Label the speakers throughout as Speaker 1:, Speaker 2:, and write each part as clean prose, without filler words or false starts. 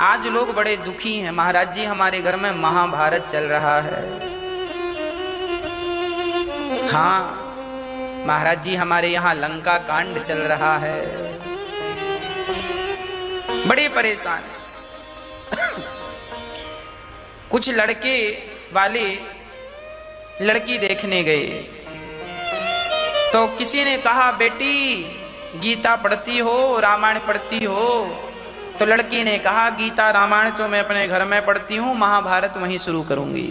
Speaker 1: आज लोग बड़े दुखी हैं। महाराज जी हमारे घर में महाभारत चल रहा है। हाँ महाराज जी हमारे यहाँ लंका कांड चल रहा है। बड़े परेशान। कुछ लड़के वाले लड़की देखने गए तो किसी ने कहा बेटी गीता पढ़ती हो, रामायण पढ़ती हो? तो लड़की ने कहा गीता रामायण तो मैं अपने घर में पढ़ती हूं, महाभारत वहीं शुरू करूंगी।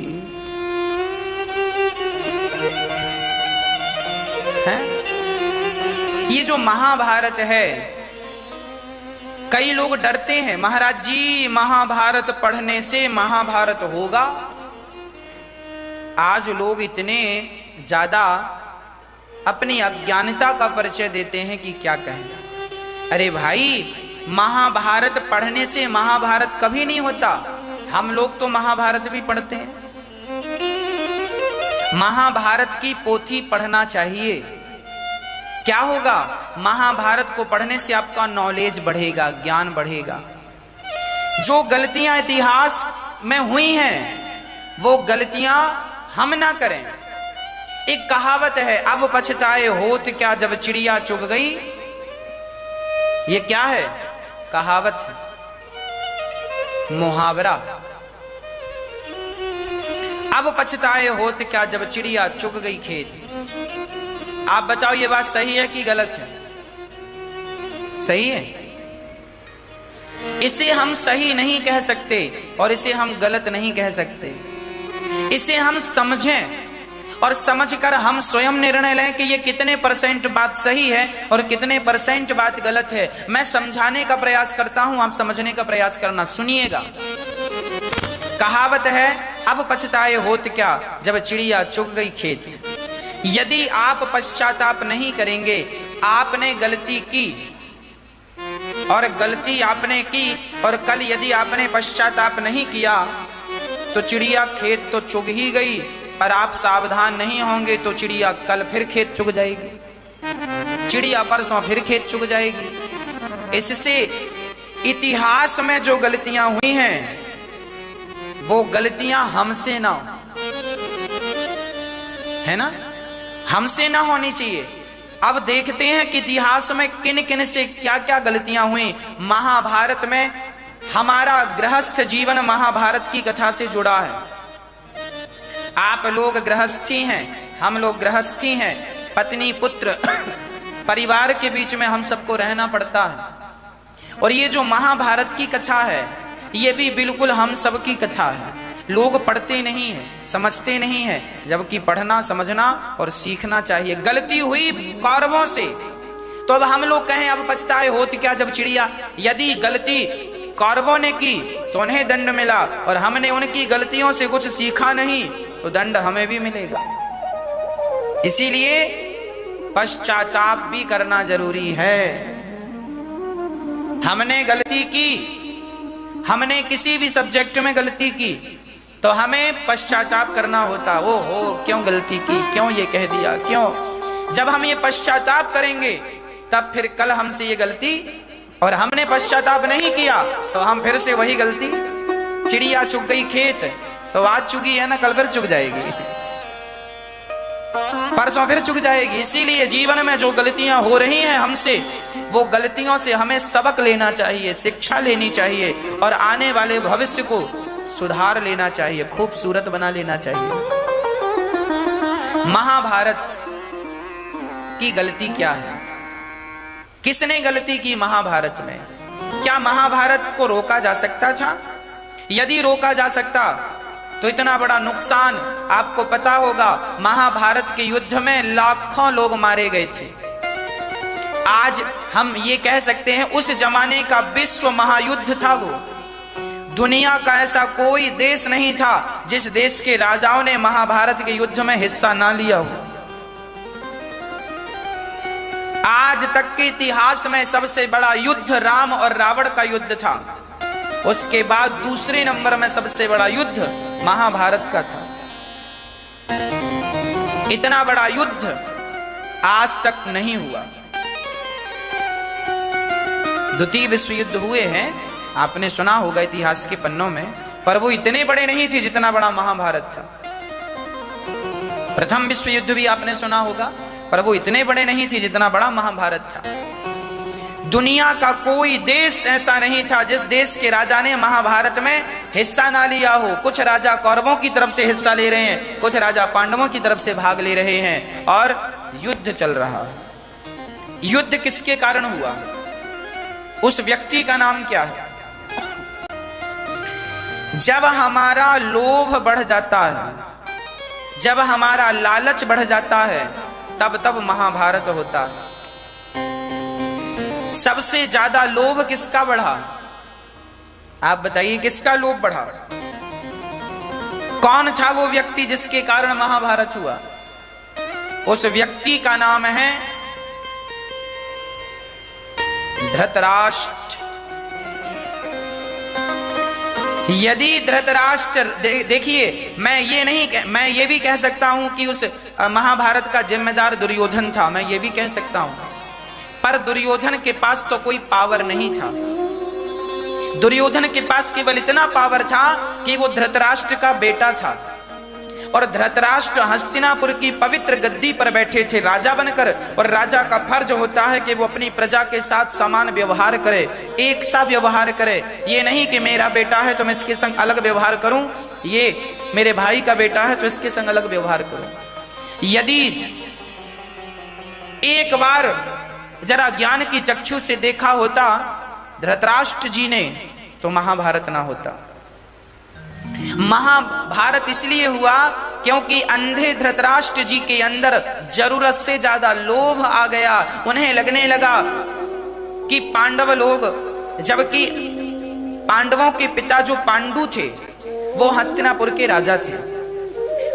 Speaker 1: है? ये जो महाभारत है, कई लोग डरते हैं महाराज जी महाभारत पढ़ने से महाभारत होगा। आज लोग इतने ज्यादा अपनी अज्ञानता का परिचय देते हैं कि क्या कहें। अरे भाई महाभारत पढ़ने से महाभारत कभी नहीं होता। हम लोग तो महाभारत भी पढ़ते हैं। महाभारत की पोथी पढ़ना चाहिए। क्या होगा? महाभारत को पढ़ने से आपका नॉलेज बढ़ेगा, ज्ञान बढ़ेगा। जो गलतियां इतिहास में हुई हैं वो गलतियां हम ना करें। एक कहावत है, अब पछताए होत क्या जब चिड़िया चुग गई। ये क्या है? कहावत है, मुहावरा। अब पछताए होत क्या जब चिड़िया चुग गई खेत। आप बताओ ये बात सही है कि गलत है? सही है। इसे हम सही नहीं कह सकते और इसे हम गलत नहीं कह सकते। इसे हम समझें और समझकर हम स्वयं निर्णय लें कि ये कितने परसेंट बात सही है और कितने परसेंट बात गलत है। मैं समझाने का प्रयास करता हूं, आप समझने का प्रयास करना। सुनिएगा। कहावत है, अब पछताए होत क्या जब चिड़िया चुग गई खेत। यदि आप पश्चाताप नहीं करेंगे, आपने गलती की और गलती आपने की और कल यदि आपने पश्चाताप नहीं किया तो चिड़िया खेत तो चुग ही गई, पर आप सावधान नहीं होंगे तो चिड़िया कल फिर खेत चुग जाएगी, चिड़िया परसों फिर खेत चुग जाएगी। इससे इतिहास में जो गलतियां हुई हैं वो गलतियां हमसे ना हो, है ना, हमसे ना होनी चाहिए। अब देखते हैं कि इतिहास में किन किन से क्या क्या गलतियां हुई। महाभारत में हमारा गृहस्थ जीवन महाभारत की कथा से जुड़ा है। आप लोग गृहस्थी हैं, हम लोग गृहस्थी हैं, पत्नी पुत्र परिवार के बीच में हम सबको रहना पड़ता है। और ये जो महाभारत की कथा है ये भी बिल्कुल हम सब की कथा है। लोग पढ़ते नहीं हैं, समझते नहीं हैं, जबकि पढ़ना समझना और सीखना चाहिए। गलती हुई कौरवों से तो अब हम लोग कहें अब पछताए होत क्या जब चिड़िया। यदि गलती कौरवों ने की तो उन्हें दंड मिला और हमने उनकी गलतियों से कुछ सीखा नहीं तो दंड हमें भी मिलेगा। इसीलिए पश्चाताप भी करना जरूरी है। हमने गलती की, हमने किसी भी सब्जेक्ट में गलती की तो हमें पश्चाताप करना होता। ओ हो क्यों गलती की, क्यों ये कह दिया, क्यों। जब हम ये पश्चाताप करेंगे तब फिर कल हमसे ये गलती, और हमने पश्चाताप नहीं किया तो हम फिर से वही गलती। चिड़िया चुग गई खेत तो आज चुगी है ना, कल फिर चुग जाएगी, परसों फिर चुग जाएगी। इसीलिए जीवन में जो गलतियां हो रही हैं हमसे, वो गलतियों से हमें सबक लेना चाहिए, शिक्षा लेनी चाहिए और आने वाले भविष्य को सुधार लेना चाहिए, खूबसूरत बना लेना चाहिए। महाभारत की गलती क्या है? किसने गलती की महाभारत में? क्या महाभारत को रोका जा सकता था? यदि रोका जा सकता तो इतना बड़ा नुकसान, आपको पता होगा महाभारत के युद्ध में लाखों लोग मारे गए थे। आज हम ये कह सकते हैं उस जमाने का विश्व महायुद्ध था वो। दुनिया का ऐसा कोई देश नहीं था जिस देश के राजाओं ने महाभारत के युद्ध में हिस्सा ना लिया हो। आज तक के इतिहास में सबसे बड़ा युद्ध राम और रावण का युद्ध था। उसके बाद दूसरे नंबर में सबसे बड़ा युद्ध महाभारत का था। इतना बड़ा युद्ध आज तक नहीं हुआ। द्वितीय विश्व युद्ध हुए हैं आपने सुना होगा इतिहास के पन्नों में, पर वो इतने बड़े नहीं थे जितना बड़ा महाभारत था। प्रथम विश्व युद्ध भी आपने सुना होगा, पर वो इतने बड़े नहीं थे जितना बड़ा महाभारत था। दुनिया का कोई देश ऐसा नहीं था जिस देश के राजा ने महाभारत में हिस्सा ना लिया हो। कुछ राजा कौरवों की तरफ से हिस्सा ले रहे हैं, कुछ राजा पांडवों की तरफ से भाग ले रहे हैं, और युद्ध चल रहा है। युद्ध किसके कारण हुआ? उस व्यक्ति का नाम क्या है? जब हमारा लोभ बढ़ जाता है, जब हमारा लालच बढ़ जाता है, तब तब महाभारत होता है। सबसे ज्यादा लोभ किसका बढ़ा? आप बताइए, किसका लोभ बढ़ा? कौन था वो व्यक्ति जिसके कारण महाभारत हुआ? उस व्यक्ति का नाम है धृतराष्ट्र। यदि धृतराष्ट्र, देखिए, मैं ये भी कह सकता हूं कि उस महाभारत का जिम्मेदार दुर्योधन था, मैं ये भी कह सकता हूं, पर दुर्योधन के पास तो कोई पावर नहीं था। दुर्योधन के पास केवल इतना पावर था कि वो धृतराष्ट्र का बेटा था, और धृतराष्ट्र हस्तिनापुर की पवित्र गद्दी पर बैठे थे राजा बनकर, और राजा का फर्ज होता है कि वो अपनी प्रजा के साथ समान व्यवहार करे, एक सा व्यवहार करे। ये नहीं कि मेरा बेटा है तो मैं इसके संग अलग व्यवहार करूं, ये मेरे भाई का बेटा है तो इसके संग अलग व्यवहार करूं। यदि एक बार जरा ज्ञान की चक्षु से देखा होता धृतराष्ट्र जी ने, तो महाभारत ना होता। महाभारत इसलिए हुआ क्योंकि अंधे धृतराष्ट्र जी के अंदर जरूरत से ज्यादा लोभ आ गया। उन्हें लगने लगा कि पांडव लोग, जबकि पांडवों के पिता जो पांडु थे वो हस्तिनापुर के राजा थे।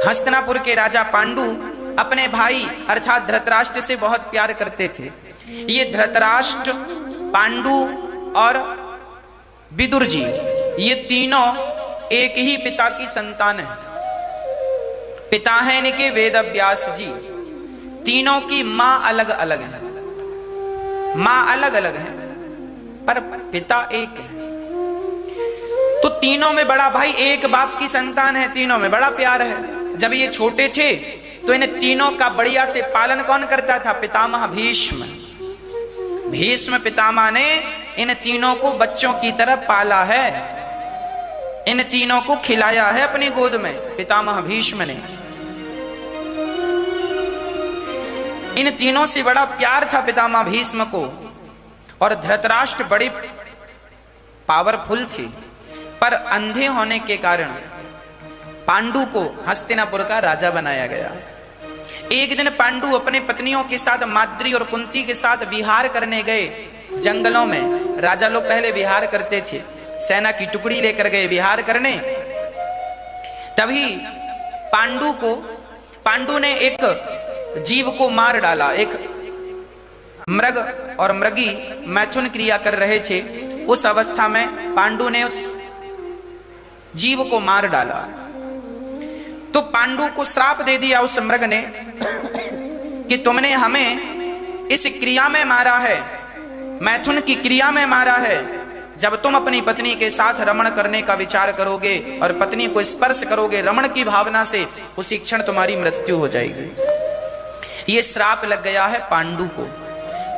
Speaker 1: हस्तिनापुर के राजा पांडु अपने भाई अर्थात धृतराष्ट्र से बहुत प्यार करते थे। ये धृतराष्ट्र, पांडु और विदुर जी, ये तीनों एक ही पिता की संतान है। पिता है इनके वेद व्यास जी। तीनों की मां अलग अलग है, मां अलग अलग है, पर पिता एक है। तो तीनों में बड़ा भाई एक बाप की संतान है, तीनों में बड़ा प्यार है। जब ये छोटे थे तो इन तीनों का बढ़िया से पालन कौन करता था? पितामह भीष्म। भीष्म पितामह ने इन तीनों को बच्चों की तरह पाला है, इन तीनों को खिलाया है अपनी गोद में पितामह भीष्म ने। इन तीनों से बड़ा प्यार था पितामह भीष्म को। और धृतराष्ट्र बड़े पावरफुल थे, पर अंधे होने के कारण पांडु को हस्तिनापुर का राजा बनाया गया। एक दिन पांडु अपने पत्नियों के साथ माद्री और कुंती के साथ विहार करने गए जंगलों में। राजा लोग पहले विहार करते थे, सेना की टुकड़ी लेकर गए विहार करने। तभी पांडु ने एक जीव को मार डाला। एक मृग और मृगी मैथुन क्रिया कर रहे थे। उस अवस्था में पांडु ने उस जीव को मार डाला। तो पांडु को श्राप दे दिया उस मृग ने कि तुमने हमें इस क्रिया में मारा है, मैथुन की क्रिया में मारा है। जब तुम अपनी पत्नी के साथ रमण करने का विचार करोगे और पत्नी को स्पर्श करोगे रमण की भावना से, उसी क्षण तुम्हारी मृत्यु हो जाएगी। ये श्राप लग गया है पांडु को।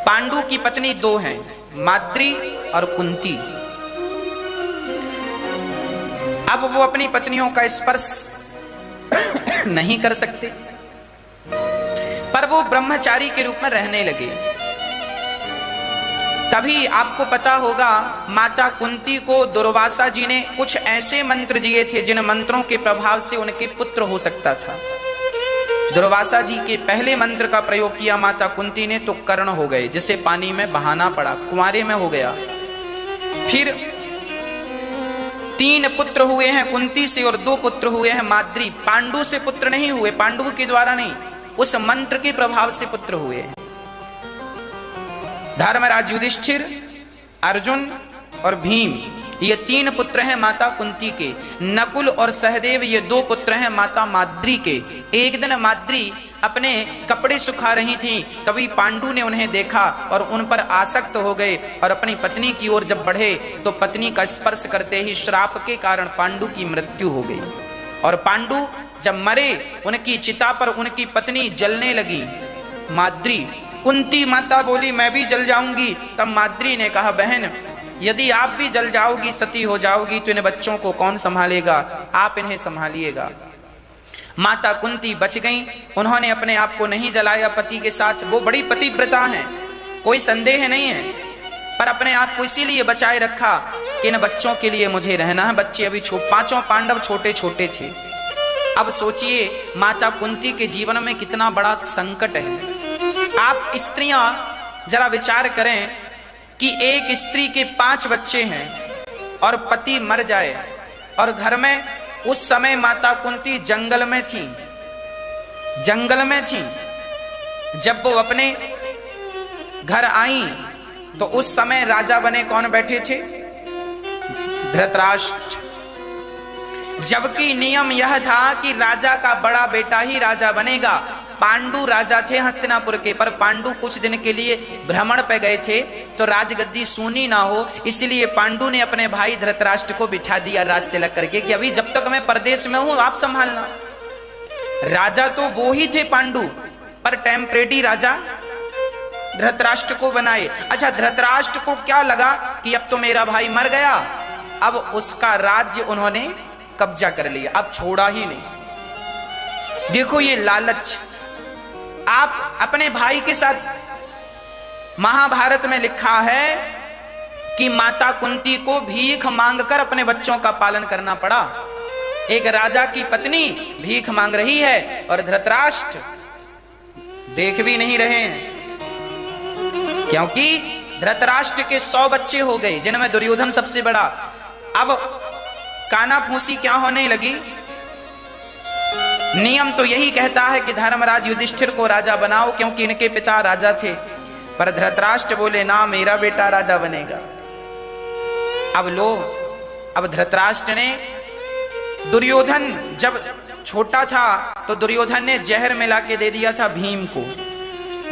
Speaker 1: पांडु की पत्नी दो हैं, माद्री और कुंती। अब वो अपनी पत्नियों का स्पर्श नहीं कर सकते, पर वो ब्रह्मचारी के रूप में रहने लगे। तभी आपको पता होगा माता कुंती को दुर्वासा जी ने कुछ ऐसे मंत्र दिए थे जिन मंत्रों के प्रभाव से उनके पुत्र हो सकता था। दुर्वासा जी के पहले मंत्र का प्रयोग किया माता कुंती ने तो कर्ण हो गए, जिसे पानी में बहाना पड़ा, कुंवारे में हो गया। फिर 3 पुत्र हुए हैं कुंती से और 2 पुत्र हुए हैं माद्री। पांडु से पुत्र नहीं हुए, पांडु के द्वारा नहीं, उस मंत्र के प्रभाव से पुत्र हुए। धर्मराज युधिष्ठिर, अर्जुन और भीम, ये 3 पुत्र हैं माता कुंती के। नकुल और सहदेव, ये 2 पुत्र हैं माता माद्री के। एक दिन माद्री अपने कपड़े सुखा रही थीं, तभी पांडु ने उन्हें देखा और उन पर आसक्त हो गए और अपनी पत्नी की ओर जब बढ़े तो पत्नी का स्पर्श करते ही श्राप के कारण पांडु की मृत्यु हो गई। और पांडु जब मरे, उनकी चिता पर उनकी पत्नी जलने लगी। माद्री, कुंती माता बोली मैं भी जल जाऊंगी। तब माद्री ने कहा बहन, यदि आप भी जल जाओगी, सती हो जाओगी, तो इन बच्चों को कौन संभालेगा, आप इन्हें संभालिएगा। माता कुंती बच गईं, उन्होंने अपने आप को नहीं जलाया पति के साथ। वो बड़ी पतिव्रता हैं, कोई संदेह नहीं है, पर अपने आप को इसीलिए बचाए रखा कि इन बच्चों के लिए मुझे रहना है। बच्चे अभी पांचों पांडव छोटे छोटे थे। अब सोचिए माता कुंती के जीवन में कितना बड़ा संकट है। आप स्त्रियां जरा विचार करें कि एक स्त्री के 5 बच्चे हैं और पति मर जाए, और घर में उस समय माता कुंती जंगल में थी। जंगल में थी। जब वो अपने घर आई तो उस समय राजा बने कौन बैठे थे? धृतराष्ट्र। जबकि नियम यह था कि राजा का बड़ा बेटा ही राजा बनेगा। पांडु राजा थे हस्तिनापुर के, पर पांडु कुछ दिन के लिए भ्रमण पे गए थे तो राजगद्दी सूनी ना हो, इसलिए पांडु ने अपने भाई धृतराष्ट्र को बिठा दिया राज तिलक करके कि अभी जब तक मैं परदेश में हूं आप संभालना। राजा तो वो ही थे पांडु, पर टेम्परेरी राजा धृतराष्ट्र को बनाए। अच्छा, धृतराष्ट्र को क्या लगा कि अब तो मेरा भाई मर गया, अब उसका राज्य उन्होंने कब्जा कर लिया, अब छोड़ा ही नहीं। देखो ये लालच। आप अपने भाई के साथ महाभारत में लिखा है कि माता कुंती को भीख मांगकर अपने बच्चों का पालन करना पड़ा। एक राजा की पत्नी भीख मांग रही है और धृतराष्ट्र देख भी नहीं रहे हैं, क्योंकि धृतराष्ट्र के 100 बच्चे हो गए, जिनमें दुर्योधन सबसे बड़ा। अब काना फूसी क्या होने लगी? नियम तो यही कहता है कि धर्मराज युधिष्ठिर को राजा बनाओ, क्योंकि इनके पिता राजा थे। पर धृतराष्ट्र बोले ना, मेरा बेटा राजा बनेगा। अब धृतराष्ट्र ने, दुर्योधन जब छोटा था तो दुर्योधन ने जहर मिला के दे दिया था भीम को।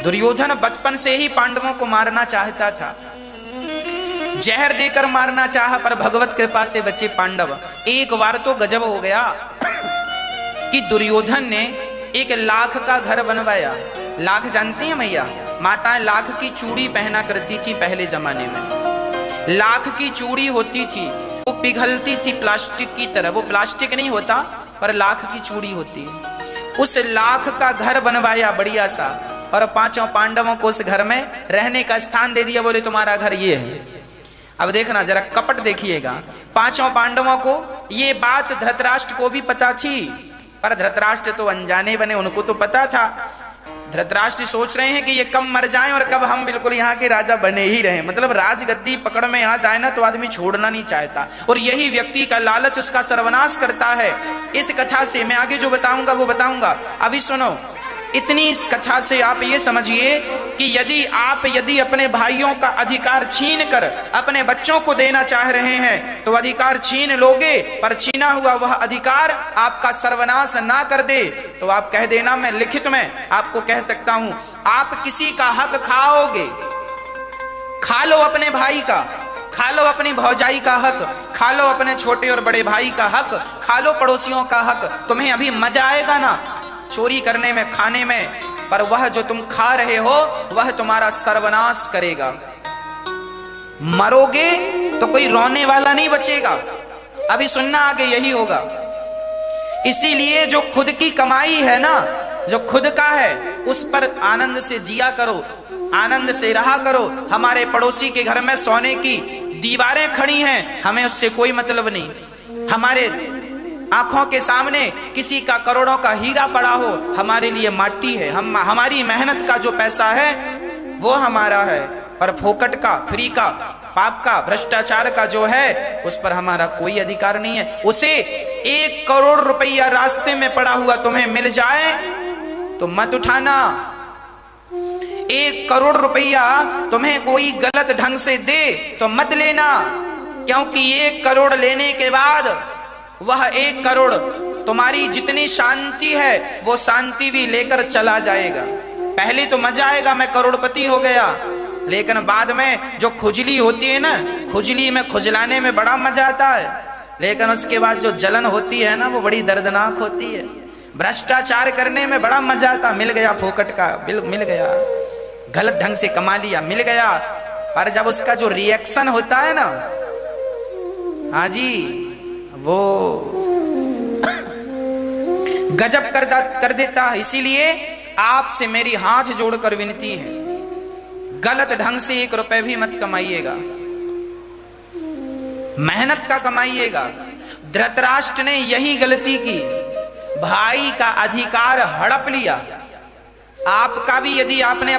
Speaker 1: दुर्योधन बचपन से ही पांडवों को मारना चाहता था, जहर देकर मारना चाहा, पर भगवत कृपा से बचे पांडव। एक बार तो गजब हो गया कि दुर्योधन ने 1 लाख का घर बनवाया। लाख जानती हैं मैया? माताएं लाख की चूड़ी पहना करती थी पहले जमाने में। लाख की चूड़ी होती थी, वो पिघलती थी प्लास्टिक की तरह। वो प्लास्टिक नहीं होता, पर लाख की चूड़ी होती है। उस लाख का घर बनवाया बढ़िया सा, और 5 पांडवों को उस घर में रहने का स्थान दे दिया। बोले तुम्हारा घर ये है। अब देखना जरा, कपट देखिएगा। 5 पांडवों को ये बात धृतराष्ट्र को भी पता थी, पर धृतराष्ट्र तो अनजाने बने, उनको तो पता था। धृतराष्ट्र सोच रहे हैं कि ये कब मर जाएं और कब हम बिल्कुल यहाँ के राजा बने ही रहें। मतलब राजगद्दी पकड़ में यहाँ जाए ना तो आदमी छोड़ना नहीं चाहता, और यही व्यक्ति का लालच उसका सर्वनाश करता है। इस कथा से मैं आगे जो बताऊंगा वो बताऊंगा, अभी सुनो। इतनी इस कथा से आप ये समझिए कि यदि अपने भाइयों का अधिकार छीन कर अपने बच्चों को देना चाह रहे हैं तो अधिकार छीन लोगे, पर छीना हुआ वह अधिकार आपका सर्वनाश ना कर दे तो आप कह देना, मैं लिखित में आपको कह सकता हूं, आप किसी का हक खाओगे। खा लो अपने भाई का, खा लो अपनी भौजाई का हक, खा लो अपने छोटे और बड़े भाई का हक, खा लो पड़ोसियों का हक। तुम्हें अभी मजा आएगा ना चोरी करने में, खाने में, पर वह जो तुम खा रहे हो वह तुम्हारा सर्वनाश करेगा। मरोगे तो कोई रोने वाला नहीं बचेगा। अभी सुनना आगे यही होगा। इसीलिए जो खुद की कमाई है ना, जो खुद का है, उस पर आनंद से जिया करो, आनंद से रहा करो। हमारे पड़ोसी के घर में सोने की दीवारें खड़ी हैं, हमें उससे कोई मतलब नहीं। हमारे आंखों के सामने किसी का करोड़ों का हीरा पड़ा हो, हमारे लिए माटी है। हमारी मेहनत का जो पैसा है वो हमारा है, पर फोकट का, फ्री का, पाप का, भ्रष्टाचार का जो है उस पर हमारा कोई अधिकार नहीं है। उसे 1 करोड़ रुपया रास्ते में पड़ा हुआ तुम्हें मिल जाए तो मत उठाना। 1 करोड़ रुपया तुम्हें कोई गलत ढंग से दे तो मत लेना, क्योंकि 1 करोड़ लेने के बाद वह 1 करोड़ तुम्हारी जितनी शांति है वो शांति भी लेकर चला जाएगा। पहले तो मजा आएगा, मैं करोड़पति हो गया, लेकिन बाद में जो खुजली होती है ना, खुजली में खुजलाने में बड़ा मजा आता है, लेकिन उसके बाद जो जलन होती है ना वो बड़ी दर्दनाक होती है। भ्रष्टाचार करने में बड़ा मजा आता, मिल गया फोकट का, मिल गया, गलत ढंग से कमा लिया, मिल गया, पर जब उसका जो रिएक्शन होता है ना, हाँ जी, वो गजब कर देता है। इसीलिए आपसे मेरी हाथ जोड़कर विनती है, गलत ढंग से 1 रुपए भी मत कमाइएगा, मेहनत का कमाइएगा। धृतराष्ट्र ने यही गलती की, भाई का अधिकार हड़प लिया। आपका भी यदि आपने अपने